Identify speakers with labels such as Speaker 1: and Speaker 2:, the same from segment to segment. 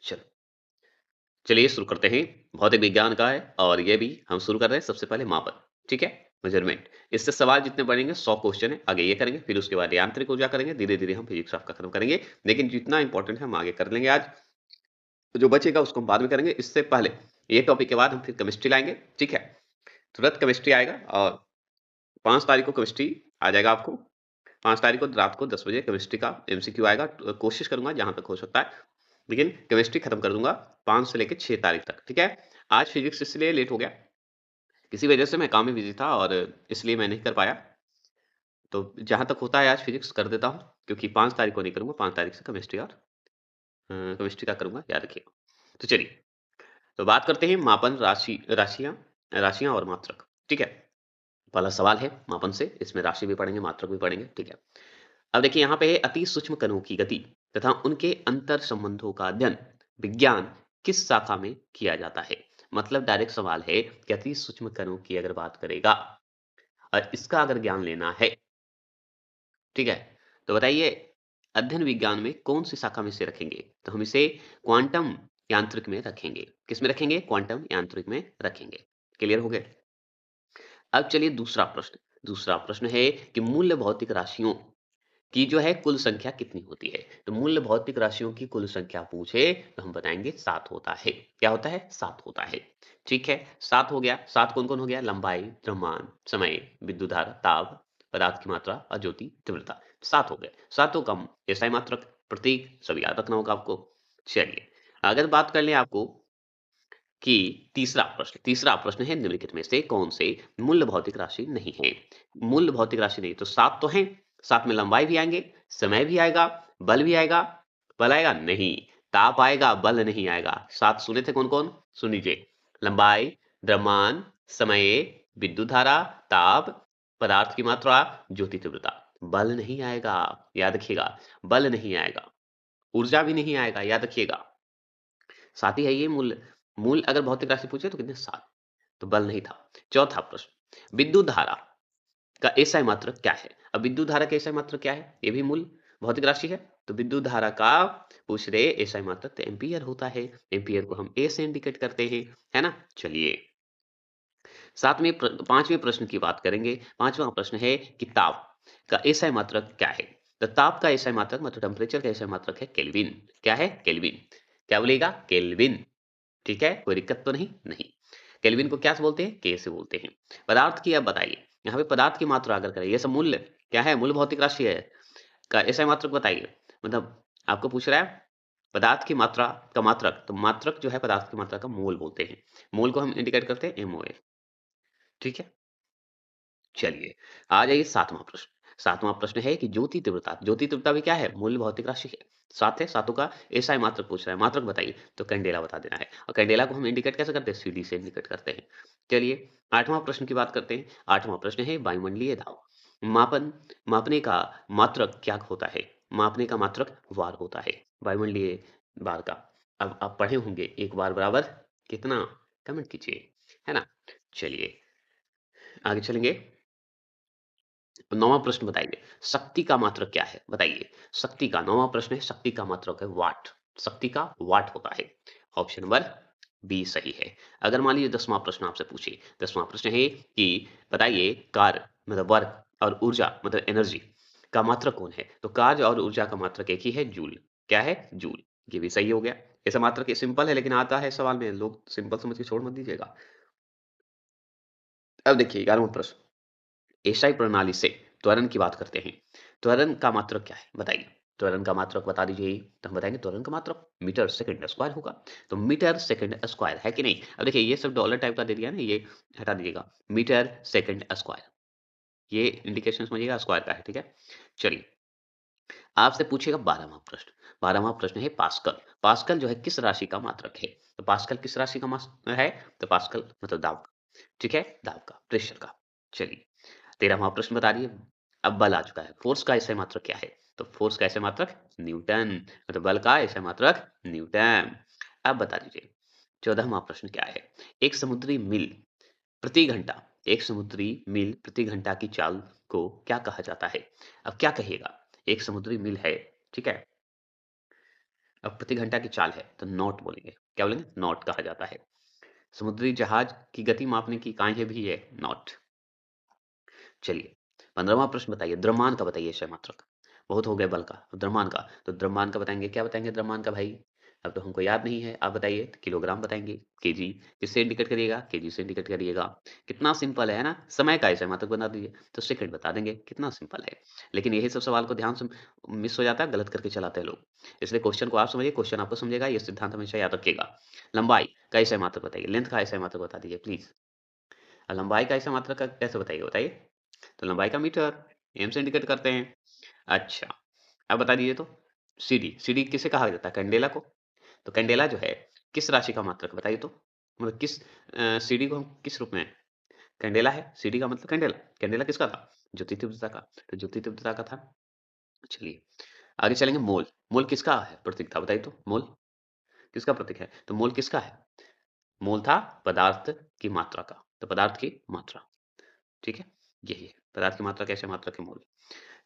Speaker 1: चलो, चलिए शुरू करते हैं। भौतिक विज्ञान का है और ये भी हम शुरू कर रहे हैं सबसे पहले मापन, ठीक है? मेज़रमेंट। इससे सवाल जितने बनेंगे 100 क्वेश्चन है, आगे ये करेंगे, फिर उसके बाद यांत्रिक ऊर्जा करेंगे, धीरे-धीरे हम फिजिक्स आपका खत्म करेंगे। लेकिन जितना इम्पोर्टेंट है हम आगे कर लेंगे आज, जो बचेगा उसको हम बाद में करेंगे। इससे पहले ये टॉपिक के बाद हम फिर केमिस्ट्री लाएँगे, ठीक है? तुरंत केमिस्ट्री आएगा और 5 तारीख को केमिस्ट्री आ जाएगा आपको। 5 तारीख को रात को 10 बजे केमिस्ट्री का एमसीक्यू आएगा। कोशिश करूँगा जहाँ तक हो सकता है, लेकिन केमिस्ट्री खत्म कर दूँगा 5 से लेके 6 तारीख तक, ठीक है? आज फिजिक्स इसलिए लेट हो गया, किसी वजह से मैं काम में बिज़ी था और इसलिए मैं नहीं कर पाया। तो जहाँ तक होता है आज फिजिक्स कर देता हूँ, क्योंकि 5 तारीख को नहीं करूँगा, 5 तारीख से केमिस्ट्री और केमिस्ट्री का करूँगा, याद रखिएगा। तो चलिए, तो बात करते हैं मापन राशियाँ राशियाँ और मात्रक, ठीक है? पहला सवाल है मापन से, इसमें राशि भी पढ़ेंगे, मात्रक भी पढ़ेंगे, ठीक है? अब देखिए यहाँ पे अति सूक्ष्म कणों की गति तथा उनके अंतर संबंधों का अध्ययन विज्ञान किस शाखा में किया जाता है? मतलब डायरेक्ट सवाल है कि अति सूक्ष्म कणों की अगर बात करेगा और इसका अगर ज्ञान लेना है, ठीक है? तो बताइए अध्ययन विज्ञान में कौन सी शाखा में से रखेंगे? तो हम इसे क्वांटम यांत्रिक में रखेंगे। किस में रखेंगे? क्वांटम यांत्रिक में रखेंगे। क्लियर हो गए? अब चलिए दूसरा प्रश्न। दूसरा प्रश्न है कि मूल्य भौतिक राशियों की जो है कुल संख्या कितनी होती है? तो मूल्य भौतिक राशियों की कुल संख्या पूछे तो हम बताएँगे 7 होता है। क्या होता है? 7 होता है। ठीक है, 7 हो गया। 7 कौन-कौन हो गया? लंबाई, द्रव्यमान, समय, विद्युत धारा, ताप, पदार्थ की मात्रा और ज्योति तीव्रता। 7 हो गए। सातों का एसआई मात्रक, प्रतीक सब याद रखना होगा आपको। चलिए, अगर बात कर लें आपको कि तीसरा प्रश्न है निम्नलिखित में से कौन से मूल भौतिक राशि नहीं है? मूल भौतिक राशि नहीं तो 7 तो हैं, 7 में लंबाई भी आएँगे, समय भी आएगा, बल भी आएगा, बल आएगा? नहीं, ताप आएगा, बल नहीं आएगा। 7 सुने थे कौन-कौन? सुन लीजिए, लंबाई, द्रव्यमान, समय, विद्युत धारा, ताप, पदार्थ की मात्रा, ज्योति तीव्रता। बल नहीं आएगा, याद रखिएगा, बल नहीं आएगा, ऊर्जा भी नहीं आएगा, याद रखिएगा। 7 ही है ये मूल। मूल अगर भौतिक राशि पूछे तो कितने 7, तो बल नहीं था। चौथा प्रश्न, विद्युत धारा का एसआई मात्रक क्या है? अब विद्युत धारा का एसआई मात्रक क्या है? ये भी मूल भौतिक राशि है। तो विद्युत धारा का पूछ रहे एसआई मात्रक तो एम्पीयर होता है। एम्पीयर को हम ए से इंडिकेट करते हैं, है ना? चलिए, 5वें प्रश्न की बात करेंगे। 5वां प्रश्न है कि ताप का एसआई मात्रक क्या है? तो ताप का एसआई मात्रक मतलब टेम्परेचर का एसआई मात्रक है केल्विन। क्या है? केल्विन। क्या बोलिएगा? केल्विन। ठीक है? कोई दिक्कत तो नहीं? नहीं। केल्विन को क्या से बोलते हैं? के से बोलते हैं। पदार्थ की अब बताइए। यहाँ पे पदार्थ की मात्रा अगर करें, ये सब मूल्य क्या है? मूल भौतिक राशि है। का एसआई मात्रक बताइए। मतलब आपको पूछ रहा है पदार्थ की मात्रा का मात्रक, तो मात्रक जो है पदार्थ की मात्रा का मोल बोलते हैं। मोल को हम इंडिकेट करते हैं एमओए। ठीक है? चलिए, आ जाइए 7वां प्रश्न। 7वां प्रश्न है कि ज्योति तीव्रता। ज्योति तीव्रता भी क्या है? मूल भौतिक राशि है। 7 है, सातों का एसआई मात्रक पूछ रहा है। मात्रक बताइए, तो कैंडेला बता देना है और कैंडेला को हम इंडिकेट कैसे करते हैं? सीडी से इंडिकेट करते हैं। चलिए, 8वां प्रश्न की बात करते हैं। 8वां प्रश्न है वायुमंडलीय दाब। मापने का मात्रक क्या होता है? मापने का मात्रक वार होता है, वायुमंडलीय भार का। अब आप पढ़े होंगे 1 बार बराबर कितना? कमेंट कीजिए, है ना? चलिए, आगे चलेंगे। 9वां प्रश्न बताइए, शक्ति का मात्रक क्या है? बताइए, शक्ति का 9वां प्रश्न है, शक्ति का मात्रक है वाट। शक्ति का वाट होता है। ऑप्शन नंबर बी सही है। अगर मान लीजिए 10वां प्रश्न आपसे पूछे, 10वां प्रश्न है कि बताइए कार्य मतलब वर्क और ऊर्जा मतलब एनर्जी का मात्रक कौन है? तो कार्य और ऊर्जा का मात्रक एक ही है, जूल। क्या है? जूल। ये भी सही हो गया। ऐसा मात्रक ये सिंपल है लेकिन आता है सवाल में, लोग सिंपल समझ के छोड़ मत दीजिएगा। अब देखिए 11वां प्रश्न, एसआई प्रणाली से त्वरण की बात करते हैं। त्वरण का मात्रक क्या है? बताइए। त्वरण का मात्रक बता दीजिए, तो हम बताएँगे त्वरण का मात्रक मीटर सेकंड स्क्वायर होगा। तो मीटर सेकंड स्क्वायर है कि नहीं? अब देखिए ये सब डॉलर टाइप का दे दिया ना, ये हटा दीजिएगा। मीटर सेकंड स्क्वायर, ये इंडिकेशन समझिएगा स्क्वायर का है, ठीक है? चलिए, आपसे पूछेगा 12वां प्रश्न। 12वां प्रश्न है पास्कल। पास्कल जो है किस राशि का मात्रक है? तो पास्कल किस राशि का है? तो पास्कल मतलब दाब का, ठीक है? दाब का, प्रेशर का। चलिए, 13वां प्रश्न बता दिए। अब बल आ चुका है। फ़ोर्स का एसआई मात्रक क्या है? तो फ़ोर्स का एसआई मात्रक न्यूटन, मतलब बल का एसआई मात्रक न्यूटन। अब बता दीजिए 14वां प्रश्न क्या है? एक समुद्री मील प्रति घंटा एक समुद्री मील प्रति घंटा की चाल को क्या कहा जाता है? अब क्या कहिएगा? एक समुद्री मील है, ठीक है? अब प्रति घंटा की चाल है तो नॉट बोलेंगे। क्या बोलेंगे? नॉट कहा जाता है। समुद्री जहाज की गति मापने की इकाई भी है नॉट। चलिए 15वां प्रश्न बताइए, द्रव्यमान का बताइए क्षय मात्रक। बहुत हो गया बल का, अब द्रव्यमान का। तो द्रव्यमान का बताएँगे, क्या बताएँगे द्रव्यमान का भाई? अब तो हमको याद नहीं है, आप बताइए। किलोग्राम बताएँगे, केजी किससे इंडिकेट करिएगा? केजी से इंडिकेट करिएगा। कितना सिंपल है ना? समय का क्षय मात्रक बता दीजिए, तो सेकंड बता देंगे, कितना सिंपल है। लेकिन यही सब सवाल को ध्यान से मिस हो जाता है, गलत करके चलाते हैं लोग। इसलिए क्वेश्चन को आप समझिए, क्वेश्चन आपको समझेगा, ये सिद्धांत हमेशा याद रखिएगा। लंबाई का क्षय मात्रक बताइए, लेंथ का क्षय मात्रक बता दीजिए प्लीज़। लंबाई का क्षय मात्रक का कैसे बताइए, बताइए? तो लंबाई का मीटर, एम से इंडिकेट करते हैं। अच्छा, अब बता दीजिए तो सीडी, सीडी किसे कहा जाता है? कैंडेला को। तो कैंडेला जो है, किस राशि का मात्रक है बताइए तो? मतलब किस सीडी को हम किस रूप में कैंडेला है, सीडी का मतलब कैंडेला। कैंडेला किसका था? ज्योति तीव्रता का, तो ज्योति तीव्रता का था। चलिए, आगे चलेंगे मोल। मोल किसका है प्रतीक था बताइए तो? मोल किसका प्रतीक है? तो मोल किसका है? मोल था पदार्थ की मात्रा का, तो पदार्थ की मात्रा, ठीक है? यही है, पदार्थ की मात्रा कैसे मात्रक है मोल।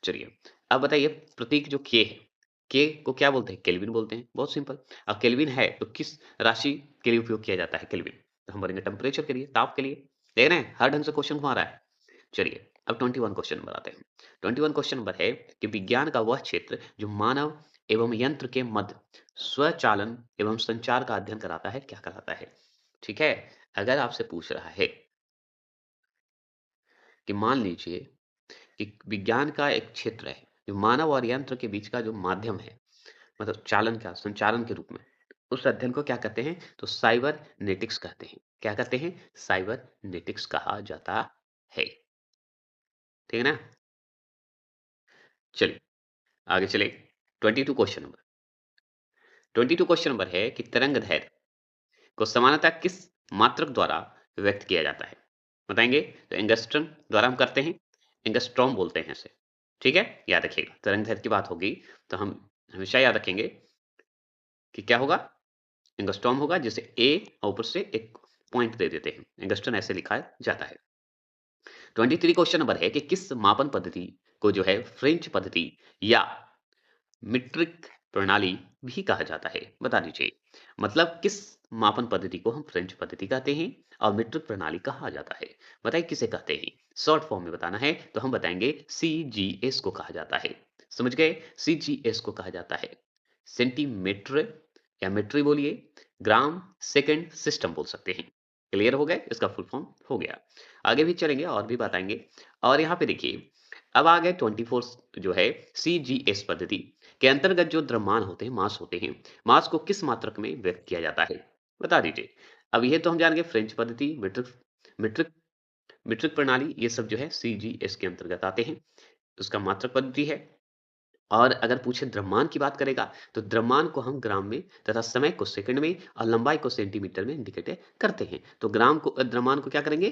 Speaker 1: चलिए, अब बताइए प्रतीक जो के है, के को क्या बोलते हैं? केल्विन बोलते हैं, बहुत सिंपल। अब केल्विन है तो किस राशि के लिए उपयोग किया जाता है केल्विन? तो हम बोलेंगे टेम्परेचर के लिए, ताप के लिए। देख रहे हैं, हर ढंग से क्वेश्चन घुमा रहा है। चलिए, अब 21 क्वेश्चन नंबर आते हैं। 21 क्वेश्चन नंबर है कि विज्ञान का वह क्षेत्र जो मानव एवं यंत्र के मध्य स्वचालन एवं संचार का अध्ययन कराता है, क्या कहलाता है? ठीक है, अगर आपसे पूछ रहा है कि मान लीजिए कि विज्ञान का एक क्षेत्र है, जो मानव और यंत्र के बीच का जो माध्यम है, मतलब चालन का संचालन के रूप में, उस अध्ययन को क्या कहते हैं? तो साइबरनेटिक्स कहते हैं। क्या कहते हैं? साइबरनेटिक्स कहा जाता है। ठीक है ना? चलिए, आगे चले। 22 क्वेश्चन नंबर 22 क्वेश्चन नंबर है कि तरंग दैर्ध्य को सामान्यतः किस मात्रक द्वारा व्यक्त किया जाता है? बताएँगे? तो एंगस्ट्रम द्वारा हम करते हैं, एंगस्ट्रॉम बोलते हैं इसे। ठीक है? याद रखिएगा, तरंग दैर्ध्य की बात होगी तो हम हमेशा याद रखेंगे कि क्या होगा? एंगस्ट्रॉम होगा, जिसे ए और ऊपर से एक पॉइंट दे देते हैं। एंगस्ट्रॉम ऐसे लिखा जाता है। 23 क्वेश्चन नंबर है कि किस मापन पद्धति को जो है फ्रेंच पद्धति या मीट्रिक प्रणाली भी कहा जाता है? बता दीजिए। मतलब किस मापन पद्धति को हम फ्रेंच पद्धति कहते हैं और मीट्रिक प्रणाली कहा जाता है? बताइए किसे कहते हैं? शॉर्ट फॉर्म में बताना है तो हम बताएंगे सीजीएस को कहा जाता है। समझ गए? सीजीएस को कहा जाता है। सेंटीमीटर या मीट्री बोलिए, ग्राम सेकंड सिस्टम बोल सकते हैं। क्लियर हो गए? इसका फुल फॉर्म हो गया। आगे भी चलेंगे और भी बताएंगे। और यहाँ पे देखिए, अब आ गए 24 जो है सीजीएस पद्धति के अंतर्गत जो द्रव्यमान होते हैं, मास होते हैं, मास को किस मात्रक में व्यक्त किया जाता है? बता दीजिए। अब ये तो हम जान गए फ्रेंच पद्धति, मीट्रिक मीट्रिक मीट्रिक प्रणाली, ये सब जो है सीजीएस के अंतर्गत आते हैं। उसका मात्रक पद्धति है। और अगर पूछे द्रव्यमान की बात करेगा, तो द्रव्यमान को हम ग्राम में तथा समय को सेकंड में और लंबाई को सेंटीमीटर में इंडिकेट करते हैं। तो ग्राम को द्रव्यमान को क्या करेंगे?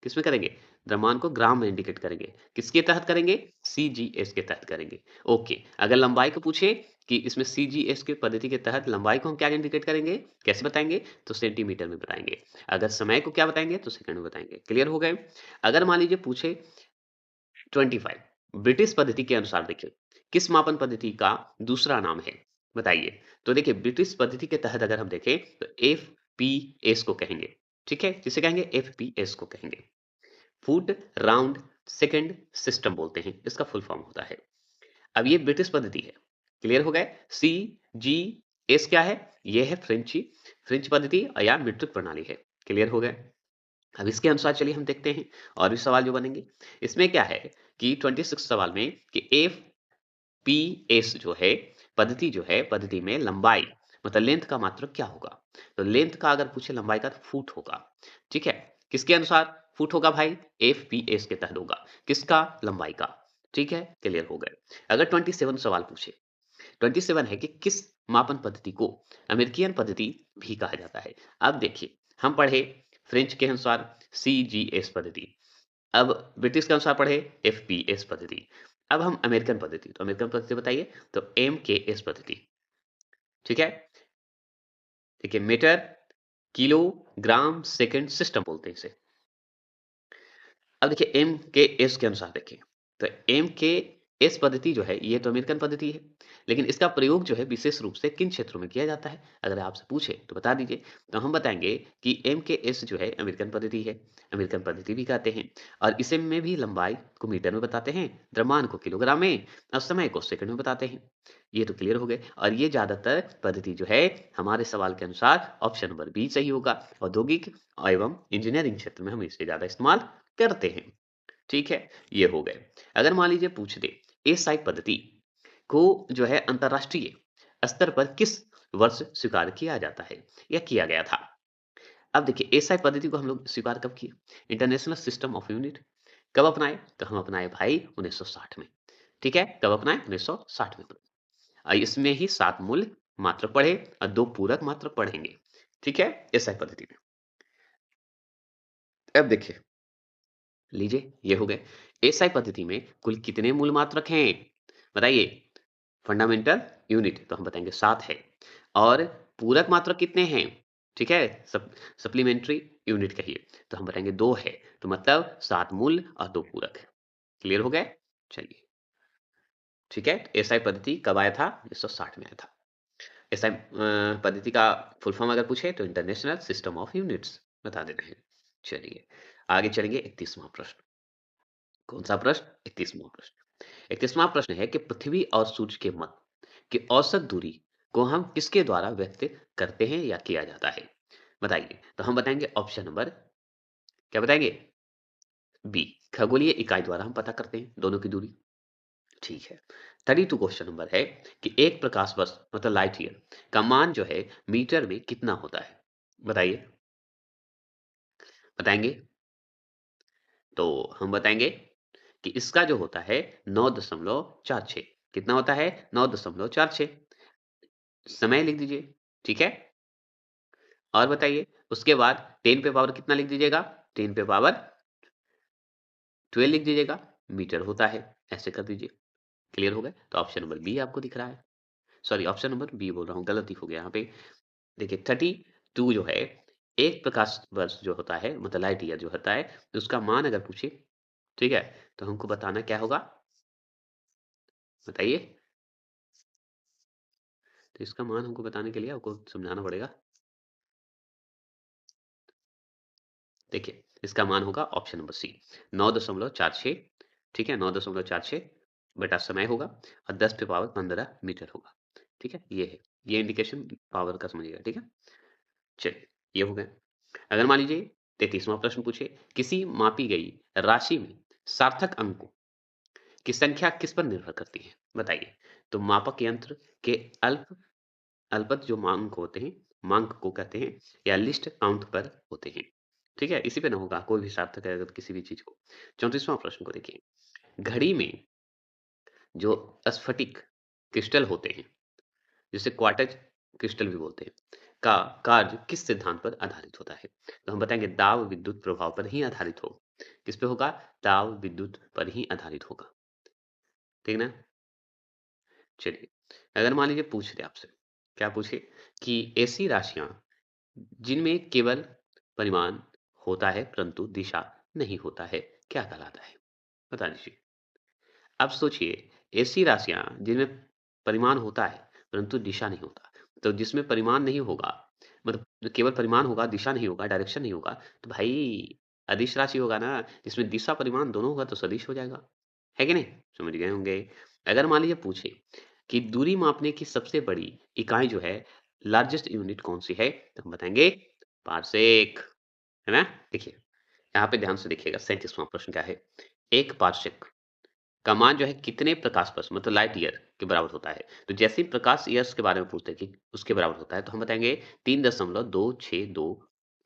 Speaker 1: किसमें करेंगे? द्रव्यमान को ग्राम में इंडिकेट करेंगे। किसके तहत करेंगे? सीजीएस के तहत करेंगे। ओके, अगर लंबाई को पूछे कि इसमें सीजीएस की पद्धति के तहत लंबाई को हम क्या इंडिकेट करेंगे? कैसे बताएँगे? तो सेंटीमीटर में बताएँगे। अगर समय को क्या बताएँगे? तो सेकंड में बताएँगे। क्लियर हो गए? अगर मान लीजिए पूछे 25 ब्रिटिश पद्धति के अनुसार देखिए, किस मापन पद्धति का दूसरा नाम है? बताइए। तो देखिए, ब्रिटिश पद्धति के तहत अगर हम देखें तो एफपीएस को कहेंगे। ठीक है? किसे कहेंगे? एफपीएस को कहेंगे। फुट राउंड सेकंड सिस्टम बोलते हैं, इसका फुल फॉर्म होता है। अब ये ब्रिटिश पद्धति है। क्लियर हो गए? सी जी एस क्या है? ये है फ्रेंच पद्धति या मीट्रिक प्रणाली है। क्लियर हो गए? अब इसके अनुसार चलिए हम देखते हैं और भी सवाल जो बनेंगे। इसमें क्या है कि 26 सवाल में कि एफ पी एस जो है पद्धति, जो है पद्धति में लंबाई मतलब लेंथ का मात्रक क्या होगा? तो लेंथ का अगर पूछे लंबाई का, तो फुट होगा। ठीक है? किसके अनुसार फुट होगा भाई? एफ पी एस के तहत होगा। किसका? लंबाई का। ठीक है? क्लियर हो गए। अगर 27 सवाल पूछे, 27 है कि किस मापन पद्धति को अमेरिकन पद्धति भी कहा जाता है? अब देखिए, हम पढ़े फ्रेंच के अनुसार सीजीएस पद्धति, अब ब्रिटिश के अनुसार पढ़े एफपीएस पद्धति। अब हम अमेरिकन पद्धति, तो अमेरिकन पद्धति बताइए, तो एमकेएस पद्धति। ठीक है? देखिए, मीटर, किलो, ग्राम, सेकंड, सिस्टम बोलते हैं इसे। अब देखिए एमकेएस के अनुसार देखिए, तो इस पद्धति जो है ये तो अमेरिकन पद्धति है, लेकिन इसका प्रयोग जो है विशेष रूप से किन क्षेत्रों में किया जाता है? अगर आपसे पूछे तो बता दीजिए। तो हम बताएँगे कि एमकेएस जो है अमेरिकन पद्धति है, अमेरिकन पद्धति भी कहते हैं और इसे में भी लंबाई को मीटर में बताते हैं, द्रव्यमान को किलोग्राम में और समय को सेकंड में बताते हैं। ये तो क्लियर हो गए और ये ज़्यादातर पद्धति जो है हमारे सवाल के अनुसार ऑप्शन नंबर बी सही होगा। औद्योगिक एवं इंजीनियरिंग क्षेत्र में हम इसे ज़्यादा इस्तेमाल करते हैं। ठीक है? ये हो गए। अगर मान लीजिए पूछ दे एएसआई पद्धति को जो है अंतर्राष्ट्रीय स्तर पर किस वर्ष स्वीकार किया जाता है या किया गया था? अब देखिए एएसआई पद्धति को हम लोग स्वीकार कब किए? इंटरनेशनल सिस्टम ऑफ यूनिट कब अपनाए? तो हम अपनाए भाई 1960 में। ठीक है? कब अपनाए? 1960 में। इसमें ही 7 मूल मात्रक पढ़े और 2 पूरक मात्रक पढ़ेंगे। ठीक है? एएसआई पद्धति में। अब देखिए लीजिए ये हो गए। एएसआई पद्धति में कुल कितने मूल मात्रक हैं? बताइए। फंडामेंटल यूनिट तो हम बताएँगे 7 है और पूरक मात्रक कितने हैं? ठीक है? सप्लीमेंट्री यूनिट कहिए तो हम बताएँगे 2 है। तो मतलब 7 मूल और 2 पूरक। क्लियर हो गए? चलिए, ठीक है? एसआई पद्धति कब आया था? 1960 में आया था। एसआई पद्धति का फुल फॉर्म अगर पूछे तो इंटरनेशनल सिस्टम ऑफ यूनिट्स बता देना है। चलिए, आगे चलेंगे 31वां प्रश्न। कौन-सा प्रश्न? 31वां प्रश्न। 31वां प्रश्न है कि पृथ्वी और सूर्य के मध्य की औसत दूरी को हम किसके द्वारा व्यक्त करते हैं या किया जाता है? बताइए। तो हम बताएँगे ऑप्शन नंबर क्या बताएँगे? बी खगोलीय इकाई द्वारा हम पता करते हैं दोनों की दूरी। ठीक है। 32 क्वेश्चन नंबर है कि एक प्रकाश वर्ष मतलब लाइट ईयर का मान जो है मीटर में कितना होता है? बताइए। बताएँगे? तो हम बताएँगे कि इसका जो होता है 9.46 कितना होता है? 9.46 समय लिख दीजिए, ठीक है? और बताइए उसके बाद 10 पे पावर कितना लिख दीजिएगा? 10 पे पावर 12 लिख दीजिएगा, मीटर होता है, ऐसे कर दीजिए। क्लियर हो गया? तो ऑप्शन नंबर बी आपको दिख रहा है। सॉरी ऑप्शन नंबर बी बोल रहा हूँ, गलती हो गया यहाँ पे। देखिए 32 जो है, 1 प्रकाश वर्ष जो होता है मतलब लाइट ईयर जो होता है, तो उसका मान अगर पूछे, ठीक है? तो हमको बताना क्या होगा? बताइए। तो इसका मान हमको बताने के लिए आपको समझाना पड़ेगा। देखिए, इसका मान होगा ऑप्शन नंबर सी 9.46 ठीक है? 9.46 बटा समय होगा और 10 पे पावर 15 मीटर होगा। ठीक है? ये है। ये इंडिकेशन पावर का समझिएगा, ठीक है? चलिए, ये हो गया। अगर मान लीजिए 33वां प्रश्न पूछे, किसी मापी गई राशि में सार्थक अंकों की संख्या किस पर निर्भर करती है? बताइए। तो मापक यंत्र के अल्पत जो मांक होते हैं, मांक को कहते हैं या लिस्ट काउंट पर होते हैं। ठीक है? इसी पे ना होगा कोई भी सार्थक है अगर किसी भी चीज़ को। 34वां प्रश्न को देखिए, घड़ी में जो स्फटिक क्रिस्टल होते हैं, जिसे क्वार्टज क्रिस्टल भी बोलते हैं, का कार्य किस सिद्धांत पर आधारित होता है? तो हम बताएँगे दाब विद्युत प्रभाव पर ही आधारित होगा। किस पे होगा? दाब विद्युत पर ही आधारित होगा। ठीक ना? चलिए, अगर मान लीजिए पूछ ले आपसे, क्या पूछे कि ऐसी राशियाँ जिनमें केवल परिमाण होता है परंतु दिशा नहीं होता है, क्या कहलाता है? बता दीजिए। अब सोचिए ऐसी राशियाँ जिनमें परिमाण होता है परंतु दिशा नहीं होता। तो जिसमें परिमाण नहीं होगा मतलब केवल परिमाण होगा, दिशा नहीं होगा, डायरेक्शन नहीं होगा, तो भाई अदिश राशि होगा ना, जिसमें दिशा परिमाण दोनों होगा तो सदिश हो जाएगा। है कि नहीं? समझ गए होंगे। अगर मान लीजिए पूछे कि दूरी मापने की सबसे बड़ी इकाई जो है, लार्जेस्ट यूनिट कौन-सी है? तो हम बताएँगे पारसेक, है ना? देखिए, यहाँ पे ध्यान से देखिएगा 37वां प्रश्न क्या है? 1 पारसेक का मान जो है कितने प्रकाश वर्ष मतलब लाइट ईयर के बराबर होता है? तो जैसे ही प्रकाश ईयर्स के बारे में पूछते हैं कि उसके बराबर होता है, तो हम बताएँगे 3.262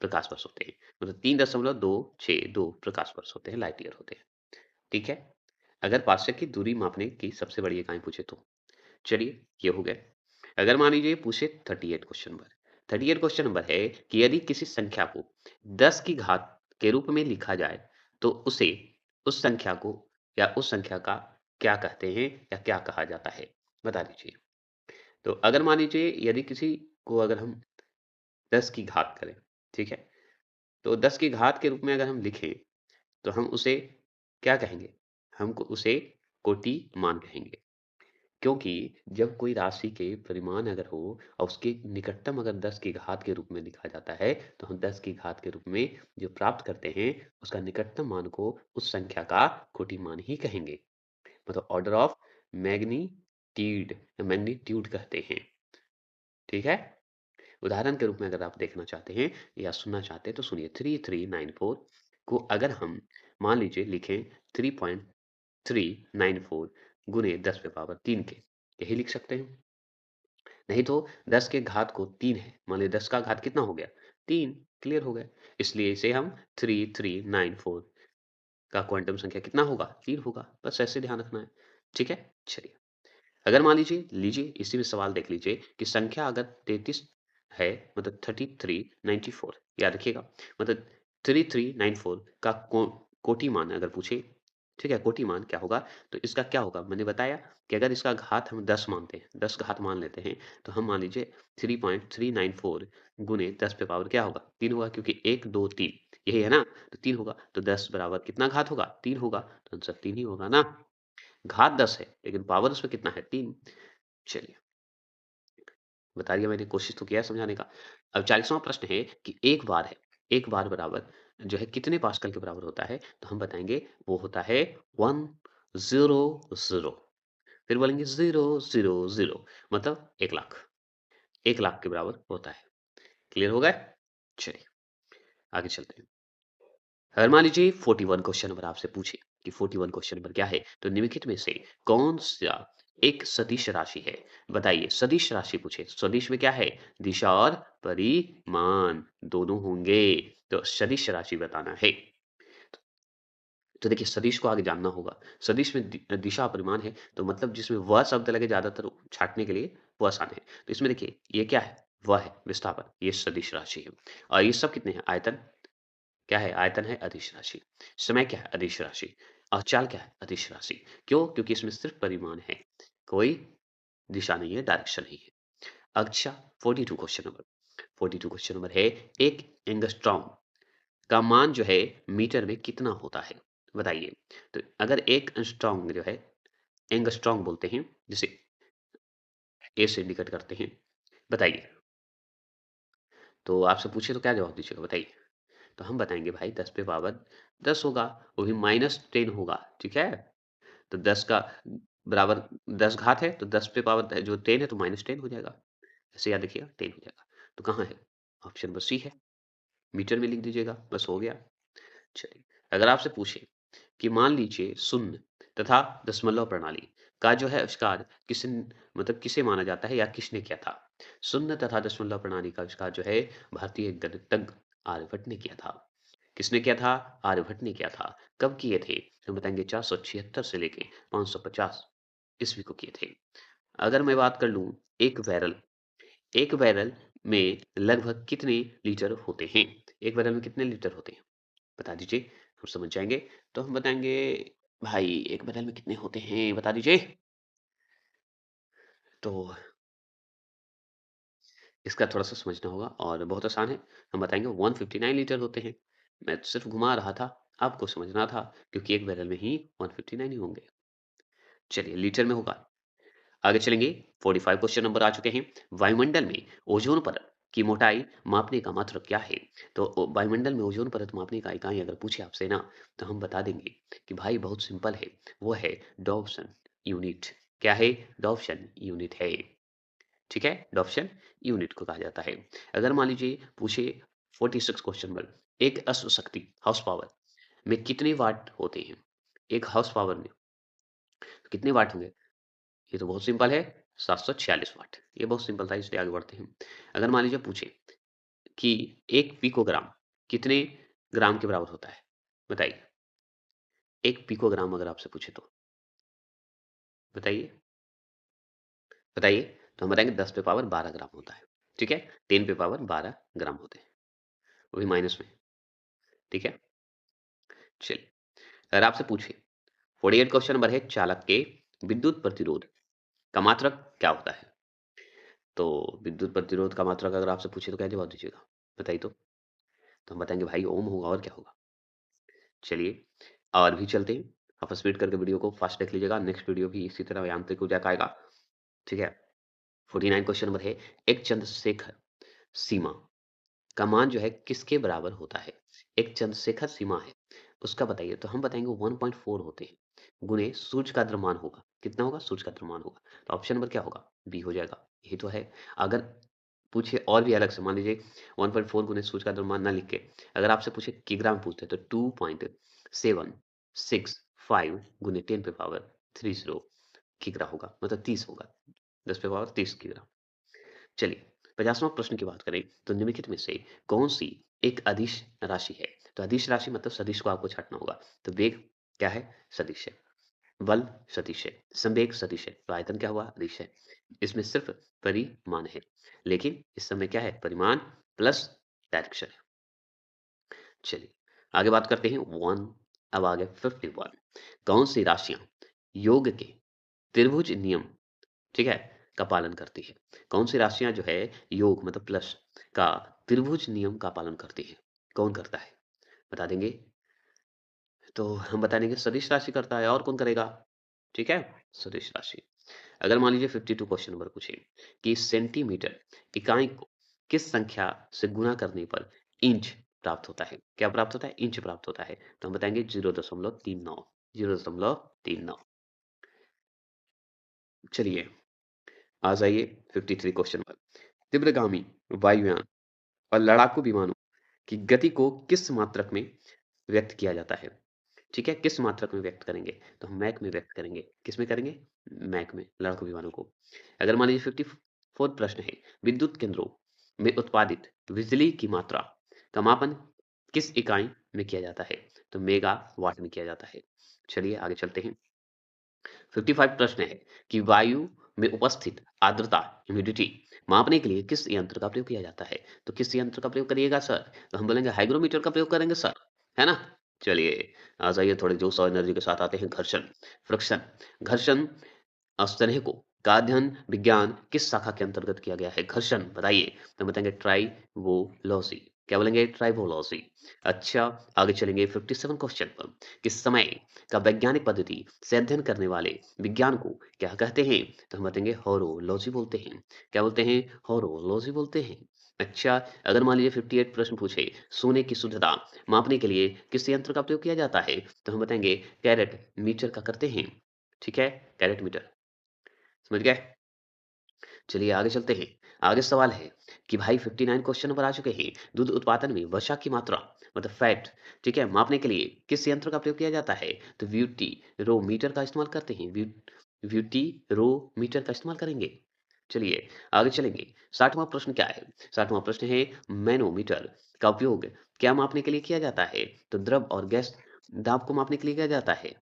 Speaker 1: प्रकाश वर्ष होते हैं। मतलब 3.262 प्रकाश वर्ष होते हैं, लाइट ईयर होते हैं। ठीक है? अगर पारसेक की दूरी मापने की सबसे बड़ी इकाई पूछे तो। चलिए, ये हो गए। अगर मान लीजिए पूछे 38 क्वेश्चन नंबर 38 क्वेश्चन नंबर है कि यदि किसी संख्या को 10 की घात के रूप में लिखा जाए, तो उसे उस संख्या को या उस संख्या का क्या कहते हैं या क्या कहा जाता है? बता दीजिए। तो अगर मान लीजिए यदि किसी को अगर हम 10 की घात करें, ठीक है? तो 10 की घात के रूप में अगर हम लिखें, तो हम उसे क्या कहेंगे? हमको उसे कोटि मान कहेंगे। क्योंकि जब कोई राशि के परिमाण अगर हो और उसके निकटतम अगर 10 की घात के रूप में लिखा जाता है, तो हम 10 की घात के रूप में जो प्राप्त करते हैं, उसका निकटतम मान को उस संख्या का कोटि मान ही कहेंगे। मतलब ऑर्डर ऑफ मैग्नीट्यूड कहते हैं। ठीक है? उदाहरण के रूप में अगर आप देखना चाहते हैं या सुनना चाहते हैं तो सुनिए 3394 को अगर हम मान लीजिए लिखें 3.394 गुने 10 पे पावर 3 के, यही लिख सकते हैं। नहीं तो 10 के घात को 3 है, मान लीजिए 10 का घात कितना हो गया? 3, क्लियर हो गया। इसलिए इसे हम 3394 का क्वांटम संख्या कितना होगा? 3 होगा। बस ऐसे ध्यान रखना है। ठीक है? चलिए। अगर मान लीजिए इसी में सवाल देख लीजिए कि संख्या अगर 33 है मतलब 3394 याद रखिएगा मतलब 3394 का कोटि मान अगर पूछे ठीक है कोटि मान क्या होगा तो इसका क्या होगा मैंने बताया कि अगर इसका घात हम 10 मानते हैं 10 घात मान लेते हैं तो हम मान लीजिए 3.394 गुने 10 पे पावर क्या होगा 3 होगा क्योंकि 1 2 3 यही है ना तो 3 होगा तो 10 बराबर कितना घात होगा 3 होगा तो आंसर 3 ही होगा ना घात 10 है, लेकिन पावर उसमें कितना है 3 चलिए, बता दिया मैंने कोशिश तो किया है समझाने का। अब 40वां प्रश्न है कि एक बार बराबर जो है कितने पास्कल के बराबर होता है? तो हम बताएँगे वो होता है 100 फिर बोलेंगे 000 मतलब 1 लाख, 1 लाख के बराबर होता है। क्लियर हो गया? चलिए, आगे चलते हैं। अगर मान लीजिए 41 क्वेश्चन नंबर आपसे पूछे कि 41 क्वेश्चन नंबर क्या है? तो निम्नलिखित में से कौन-सा एक सदिश राशि है? बताइए, सदिश राशि पूछे, सदिश में क्या है? दिशा और परिमाण दोनों होंगे, तो सदिश राशि बताना है। तो देखिए सदिश को आगे जानना होगा। सदिश में दिशा परिमाण है, तो मतलब जिसमें व शब्द लगे ज़्यादातर छाँटने के लिए वो आसान है। तो इसमें देखिए, ये क्या है? व है, विस्थापन, ये सदिश राशि है। और ये सब कितने हैं? आयतन क्या है? आयतन है अदिश राशि। समय क्या है? अदिश राशि। और चाल क्या है? अदिश राशि। क्यों? क्योंकि इसमें सिर्फ़ परिमाण है, कोई दिशा नहीं है, डायरेक्शन नहीं है। अच्छा 42 क्वेश्चन नंबर 42 क्वेश्चन नंबर है, एक एंगस्ट्रॉम का मान जो है मीटर में कितना होता है? बताइए। तो अगर एक एंगस्ट्रॉम जो है एंगस्ट्रॉम बोलते हैं, जिसे ए से इंडिकेट करते हैं। बताइए। तो आपसे पूछे तो क्या जवाब दीजिएगा? बताइए। तो हम बताएँगे भाई 10 पे पावर 10 होगा, वो भी -10 होगा, ठीक है? तो 10 का बराबर 10 घात है, तो 10 पे पावर जो 10 है तो -10 हो जाएगा। ऐसे याद रखिएगा 10 हो जाएगा। तो कहाँ है? ऑप्शन नंबर सी है, मीटर में लिख दीजिएगा, बस हो गया। चलिए, अगर आपसे पूछे कि मान लीजिए शून्य तथा दशमलव प्रणाली का जो है आविष्कार मतलब किसे माना जाता है या किसने किया था? शून्य तथा दशमलव प्रणाली का आविष्कार जो है भारतीय गणितज्ञ आर्यभट्ट ने किया था। किसने किया था? आर्यभट्ट ने किया था। कब किए थे? हम बताएँगे 476 से लेके 550 ईस्वी को किए थे। अगर मैं बात कर लूँ एक बैरल में लगभग कितने लीटर होते हैं? एक बैरल में कितने लीटर होते हैं? बता दीजिए, हम समझ जाएँगे। तो हम बताएँगे भाई एक बैरल में कितने होते हैं बता दीजिए? तो इसका थोड़ा-सा समझना होगा और बहुत आसान है। हम बताएँगे 159 लीटर होते हैं। मैं सिर्फ़ घुमा रहा था, आपको समझना था क्योंकि एक बैरल में ही 159 ही होंगे। चलिए लीटर में होगा। आगे चलेंगे 45 क्वेश्चन नंबर आ चुके हैं। वायुमंडल में ओज़ोन परत की मोटाई मापने का मात्रक क्या है? तो वायुमंडल में ओज़ोन परत मापने का इकाई अगर पूछे आपसे ना, तो हम बता देंगे कि भाई बहुत सिंपल है, वो है डॉप्सन यूनिट। क्या है? डॉप्सन यूनिट है। ठीक है? डॉप्सन यूनिट को कहा जाता है। अगर मान लीजिए पूछे 46 क्वेश्चन नंबर, एक अश्व शक्ति हॉर्स पावर में कितने वाट होते हैं? एक हॉर्स पावर में कितने वाट होंगे? ये तो बहुत सिंपल है 746 वाट। ये बहुत सिंपल था इसलिए आगे बढ़ते हैं। अगर मान लीजिए पूछे कि 1 पिकोग्राम कितने ग्राम के बराबर होता है? बताइए। 1 पिकोग्राम अगर आपसे पूछे तो? बताइए, बताइए। तो हम बताएँगे 10 पे पावर 12 ग्राम होता है। ठीक है? 10 पे पावर 12 ग्राम होते हैं। वो भी माइनस में। ठीक है? चलिए। अगर आपसे पूछे 48 क्वेश्चन नंबर है चालक के विद्युत प्रतिरोध का मात्रक क्या होता है? तो विद्युत प्रतिरोध का मात्रक अगर आपसे पूछे तो क्या जवाब दीजिएगा? बताइए तो? तो हम बताएँगे भाई ओम होगा और क्या होगा? चलिए और भी चलते हैं। आप स्पीड करके वीडियो को फास्ट देख लीजिएगा। नेक्स्ट वीडियो भी इसी तरह यांत्रिक ऊर्जा का आएगा, ठीक है? 49 क्वेश्चन नंबर है, एक चंद्रशेखर सीमा का मान जो है किसके बराबर होता है? एक चंद्रशेखर सीमा है, उसका बताइए। तो हम बताएँगे 1.4 होते हैं, गुणे सूर्य का द्रव्यमान होगा। कितना होगा? सूर्य का द्रव्यमान होगा। तो ऑप्शन नंबर क्या होगा? बी हो जाएगा। यही तो है। अगर पूछे और भी अलग से, मान लीजिए 1.4 गुने सूर्य का द्रव्यमान ना लिख के, अगर आपसे पूछे किग्रा में पूछते तो 2.765 गुने 10 पे पावर 30 किग्रा होगा, मतलब 30 होगा। 10 पे पावर 30 किग्रा। चलिए 50वां प्रश्न की बात करें तो निम्नलिखित में से कौन-सी एक अदिश राशि है? तो अदिश राशि मतलब सदिश को आपको छाँटना होगा। तो वेग क्या है? सदिश है। बल सदिश है, संवेग सदिश है, तो आयतन क्या हुआ? अदिश है। इसमें सिर्फ परिमाण है, लेकिन इस समय क्या है? परिमाण प्लस डायरेक्शन है। चलिए आगे बात करते हैं 1। अब आ गया 51। कौन सी राशियां योग के त्रिभुज नियम, ठीक है, का पालन करती है? कौन सी राशियां जो है योग मतलब प्लस का त्रिभुज नियम का पालन करती है? कौन करता है? बता देंगे? तो हम बता देंगे सदिश राशि करता है, और कौन करेगा? ठीक है, सदिश राशि। अगर मान लीजिए 52 क्वेश्चन नंबर पूछे कि सेंटीमीटर इकाई को किस संख्या से गुणा करने पर इंच प्राप्त होता है? क्या प्राप्त होता है? इंच प्राप्त होता है। तो हम बताएंगे 0.39। 0.39। चलिए आ जाइए 53 क्वेश्चन पर। तीव्रगामी वायुयान और लड़ाकू विमानों की गति को किस मात्रक में व्यक्त किया जाता है? ठीक है, किस मात्रक में व्यक्त करेंगे? तो हम मैक में व्यक्त करेंगे। किस में करेंगे? मैक में, लड़ाकू विमानों को। अगर मान लीजिए 54 प्रश्न है, विद्युत केंद्रों में उत्पादित बिजली की मात्रा का मापन किस इकाई में किया जाता है? तो मेगावाट में किया जाता है। चलिए आगे चलते हैं। 55 प्रश्न है कि वायु में उपस्थित आर्द्रता, ह्यूमिडिटी मापने के लिए किस यंत्र का प्रयोग किया जाता है? तो किस यंत्र का प्रयोग करिएगा सर? तो हम बोलेंगे हाइग्रोमीटर का प्रयोग करेंगे सर, है ना? चलिए आ जाइए थोड़े जोश और एनर्जी के साथ आते हैं घर्षण, फ्रिक्शन। घर्षण स्तनह को का अध्ययन विज्ञान किस शाखा के अंतर्गत किया गया है? घर्षण बताइए। तो हम बताएंगे ट्राइवोलॉजी। क्या बोलेंगे? ट्राइवोलॉजी। अच्छा आगे चलेंगे 57 क्वेश्चन पर कि समय का वैज्ञानिक पद्धति से अध्ययन करने वाले विज्ञान को क्या कहते हैं? तो हम बताएंगे हॉरोलॉजी बोलते हैं। क्या बोलते हैं? हॉरोलॉजी बोलते हैं। अच्छा अगर मान लीजिए 58 प्रश्न पूछे सोने की शुद्धता मापने के लिए किस यंत्र का प्रयोग किया जाता है? तो हम बताएंगे कैरेट मीटर का करते हैं। ठीक है, कैरेट मीटर। समझ गए? चलिए आगे चलते हैं। आगे सवाल है कि भाई 59 क्वेश्चन नंबर आ चुके हैं। दूध उत्पादन में वसा की मात्रा मतलब फैट, ठीक है, मापने के लिए किस यंत्र का प्रयोग किया जाता है? तो व्यूटी रो मीटर का इस्तेमाल करते हैं। व्यूटी रो मीटर का इस्तेमाल करेंगे। चलिए आगे चलेंगे। 60वां प्रश्न क्या है? 60वां प्रश्न है मैनोमीटर का उपयोग क्या मापने के लिए किया जाता है? तो द्रव और गैस दाब को मापने के लिए किया जाता है।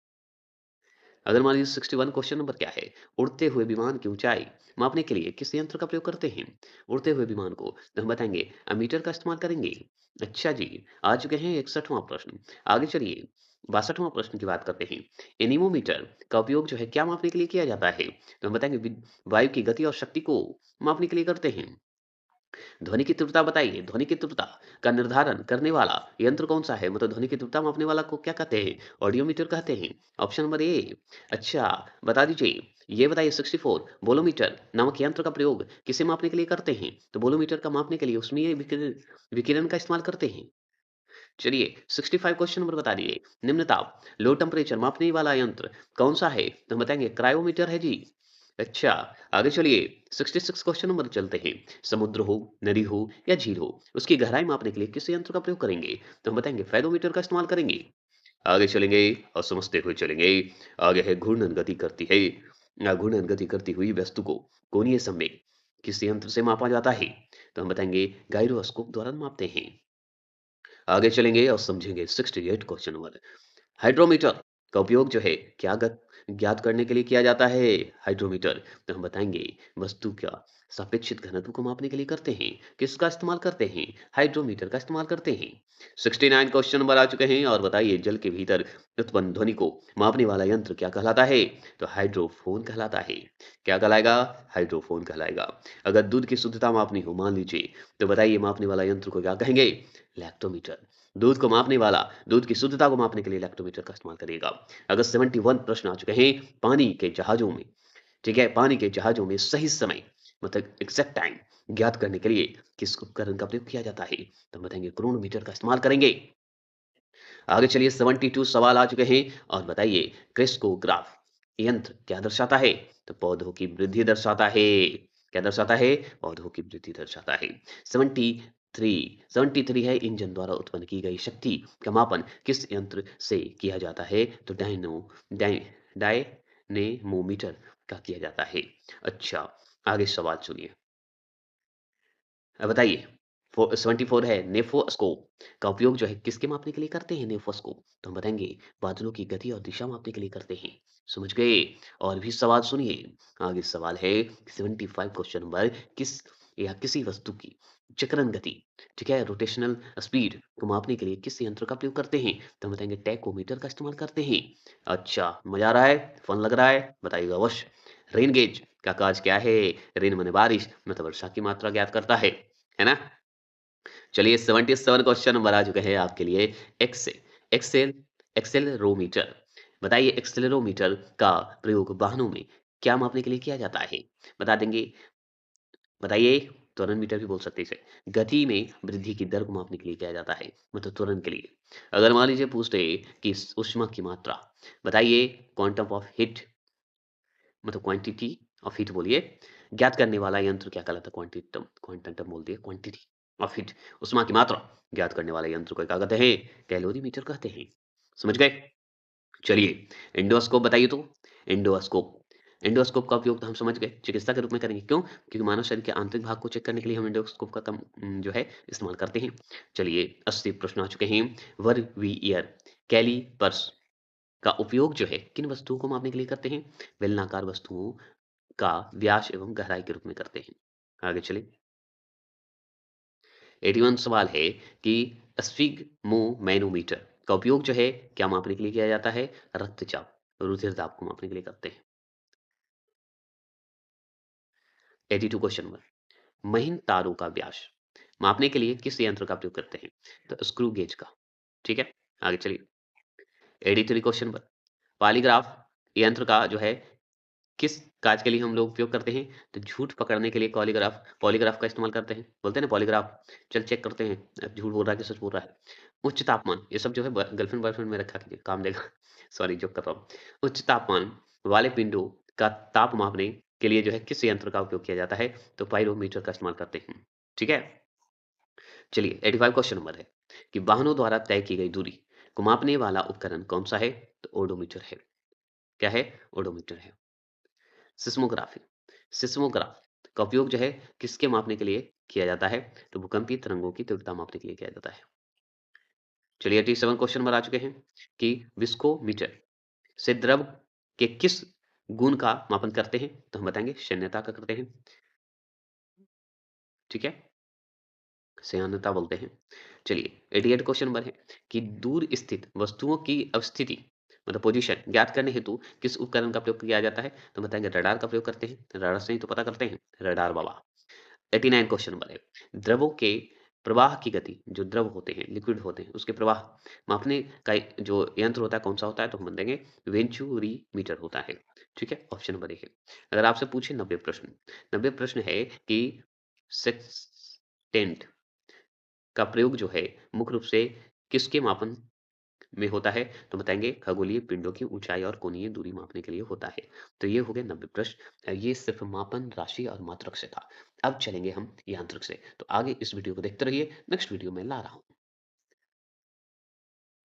Speaker 1: अगर मान लीजिए 61 क्वेश्चन नंबर क्या है? उड़ते हुए विमान की ऊंचाई मापने के लिए किस यंत्र का प्रयोग करते हैं? उड़ते हुए विमान को तो हम बताएंगे अमीटर का इस्तेमाल करेंगे। अच्छा जी, आ चुके हैं 61वां प्रश्न। आगे चलिए 62वां प्रश्न की बात करते हैं। एनीमोमीटर का उपयोग जो है क्या मापने के लिए किया जाता है? तो हम बताएंगे वायु की गति और शक्ति को मापने के लिए करते हैं। ध्वनि की तीव्रता बताइए, ध्वनि की तीव्रता का निर्धारण करने वाला यंत्र कौन-सा है? मतलब ध्वनि की तीव्रता मापने वाला को क्या कहते हैं? ऑडियोमीटर कहते हैं। Option number A. अच्छा, बता दीजिए, ये बताइए 64 बोलोमीटर नामक यंत्र का प्रयोग किसे मापने के लिए करते हैं? तो बोलोमीटर का मापने के लिए उसमें ये विकिरण विकिरण का इस्तेमाल करते हैं। चलिए 65 क्वेश्चन नंबर बता दीजिए, निम्न ताप लो टेम्परेचर मापने वाला यंत्र कौन-सा है? तो हम बताएँगे क्रायोमीटर है जी। अच्छा, आगे चलिए 66 क्वेश्चन नंबर चलते हैं। समुद्र हो, नदी हो या झील हो, उसकी गहराई मापने के लिए किस यंत्र का प्रयोग करेंगे? तो हम बताएँगे फेरोमीटर का इस्तेमाल करेंगे। आगे चलेंगे और समझते हुए चलेंगे। आगे है घूर्णन गति करती है घूर्णन गति करती हुई वस्तु को कोणीय संवेग किस यंत्र से मापा जाता है? तो हम बताएँगे गायरोस्कोप द्वारा मापते हैं। आगे चलेंगे और समझेंगे 68 क्वेश्चन नंबर। हाइड्रोमीटर का उपयोग जो है क्या ज्ञात करने के लिए किया जाता है? हाइड्रोमीटर तो हम बताएंगे वस्तु का सापेक्षिक घनत्व को मापने के लिए करते हैं। किसका इस्तेमाल करते हैं? हाइड्रोमीटर का इस्तेमाल करते हैं। 69 क्वेश्चन नंबर आ चुके हैं और बताइए जल के भीतर उत्पन्न ध्वनि को मापने वाला यंत्र क्या कहलाता है? तो हाइड्रोफोन कहलाता है। क्या कहलाएगा? हाइड्रोफोन कहलाएगा। अगर दूध की शुद्धता मापनी हो मान लीजिए, तो बताइए मापने वाला यंत्र को क्या कहेंगे? लैक्टोमीटर। दूध को मापने वाला, दूध की शुद्धता को मापने के लिए लैक्टोमीटर का इस्तेमाल करिएगा। अगर 71 प्रश्न आ चुके हैं पानी के जहाजों में, ठीक है? पानी के जहाजों में सही समय मतलब एग्ज़ैक्ट टाइम ज्ञात करने के लिए किस उपकरण का प्रयोग किया जाता है? तो हम बताएँगे क्रोनोमीटर का इस्तेमाल करेंगे। आगे चलिए 72 सवाल आ चुके हैं और बताइए क्रेस्कोग्राफ यंत्र क्या दर्शाता है? तो पौधों की वृद्धि दर्शाता है। क्या दर्शाता है? पौधों की वृद्धि दर्शाता है। 73 है इंजन द्वारा उत्पन्न की गई शक्ति का मापन किस यंत्र से किया जाता है? तो डायनेमोमीटर का किया जाता है। अच्छा, आगे सवाल सुनिए। बताइए 74 है नेफोस्कोप का उपयोग जो है किसके मापने के लिए करते हैं नेफोस्कोप? तो हम बताएँगे बादलों की गति और दिशा मापने के लिए करते हैं। समझ गए? और भी सवाल सुनिए। आगे सवाल है 75 क्वेश्चन नंबर किस या किसी वस्तु की चक्रण गति, ठीक है? रोटेशनल स्पीड को मापने के लिए किस यंत्र का प्रयोग करते हैं? तो हम बताएँगे टैकोमीटर का इस्तेमाल करते हैं। अच्छा, मज़ा आ रहा है? फन लग रहा है? बताइएगा अवश्य। रेन गेज का कार्य क्या है? रेन माने बारिश मतलब वर्षा की मात्रा ज्ञात करता है ना? चलिए 77 क्वेश्चन नंबर आ चुके हैं आपके लिए एक्स एक्सेल एक्सेलेरोमीटर। बताइए एक्सेलेरोमीटर का प्रयोग वाहनों में क्या मापने के लिए किया जाता है? बता देंगे बताइए त्वरण मीटर भी बोल सकते हैं इसे। गति में वृद्धि की दर को मापने के लिए किया जाता है, मतलब त्वरण के लिए। अगर मान लीजिए पूछते कि ऊष्मा की मात्रा, बताइए क्वांटम ऑफ हीट मतलब क्वांटिटी ऑफ हीट बोलिए, ज्ञात करने वाला यंत्र क्या कहलाता है? क्वांटिटम क्वांटम बोल दिए क्वांटिटी ऑफ हीट उष्मा की मात्रा ज्ञात करने वाला यंत्र को क्या कहते हैं? कैलोरीमीटर कहते हैं। समझ गए? चलिए एंडोस्कोप बताइए तो। एंडोस्कोप एंडोस्कोप का उपयोग तो हम समझ गए चिकित्सा के रूप में करेंगे। क्यों? क्योंकि मानव शरीर के आंतरिक भाग को चेक करने के लिए हम एंडोस्कोप का जो है इस्तेमाल करते हैं। चलिए 80 प्रश्न आ चुके हैं। वर्नियर कैलिपर्स का उपयोग जो है किन वस्तुओं को मापने के लिए करते हैं? बेलनाकार वस्तुओं का व्यास एवं गहराई के रूप में करते हैं। आगे चलिए 81 सवाल है कि स्फिग्मोमैनोमीटर का उपयोग जो है क्या मापने के लिए किया जाता है? रक्तचाप, रुधिर दाब को मापने के लिए करते हैं। 82 क्वेश्चन नंबर महीन तारों का व्यास मापने के लिए किस यंत्र का प्रयोग करते हैं? तो स्क्रू गेज का। ठीक है, आगे चलिए 83 क्वेश्चन नंबर पॉलीग्राफ यंत्र का जो है किस काज के लिए हम लोग उपयोग करते हैं? तो झूठ पकड़ने के लिए कॉलीग्राफ पॉलीग्राफ का इस्तेमाल करते हैं। बोलते हैं ना पॉलीग्राफ, चल चेक करते हैं, झूठ बोल रहा है कि सच बोल रहा है। उच्च तापमान, ये सब जो है ब गर्लफ्रेंड बॉयफ्रेंड में रखा कीजिए, काम देगा। सॉरी जोक कर रहा हूँ। उच्च तापमान वाले पिंडों का ताप मापने के लिए जो है किस यंत्र का उपयोग किया जाता है? तो पाइरोमीटर का इस्तेमाल करते हैं। ठीक है? चलिए 85 क्वेश्चन नंबर है कि वाहनों द्वारा तय की गई दूरी को मापने वाला उपकरण कौन-सा है? तो ओडोमीटर है। क्या है? ओडोमीटर है। सिस्मोग्राफी सिस्मोग्राफ का उपयोग जो है किसके मापने के लिए किया जाता है? तो भूकंपीय तरंगों की तीव्रता मापने के लिए किया जाता है। चलिए 87 क्वेश्चन नंबर आ चुके हैं कि विस्कोमीटर से द्रव के किस गुण का मापन करते हैं? तो हम बताएंगे शून्यता का करते हैं। ठीक है, श्यानता बोलते हैं। चलिए 88 क्वेश्चन नंबर है कि दूर स्थित वस्तुओं की अवस्थिति मतलब पोजीशन ज्ञात करने हेतु किस उपकरण का प्रयोग किया जाता है? तो बताएंगे रडार का प्रयोग करते हैं। रडार से ही तो पता करते हैं, रडार बाबा। 89 क्वेश्चन नंबर है द्रवों के प्रवाह की गति, जो द्रव होते हैं लिक्विड होते हैं उसके प्रवाह मापने का जो यंत्र होता है कौन सा होता है? तो हम देंगे वेंचुरीमीटर होता है। ठीक है, ऑप्शन नंबर एक है। अगर आपसे पूछे 90 प्रश्न, 90 प्रश्न है कि सेक्सटेंट का प्रयोग जो है मुख्य रूप से किसके मापन में होता है? तो बताएँगे खगोलीय पिंडों की ऊँचाई और कोणीय दूरी मापने के लिए होता है। तो ये हो गए 90 प्रश्न। ये सिर्फ़ मापन, राशि और मात्रक से था। अब चलेंगे हम यांत्रिक से। तो आगे इस वीडियो को देखते रहिए, नेक्स्ट वीडियो में ला रहा हूँ।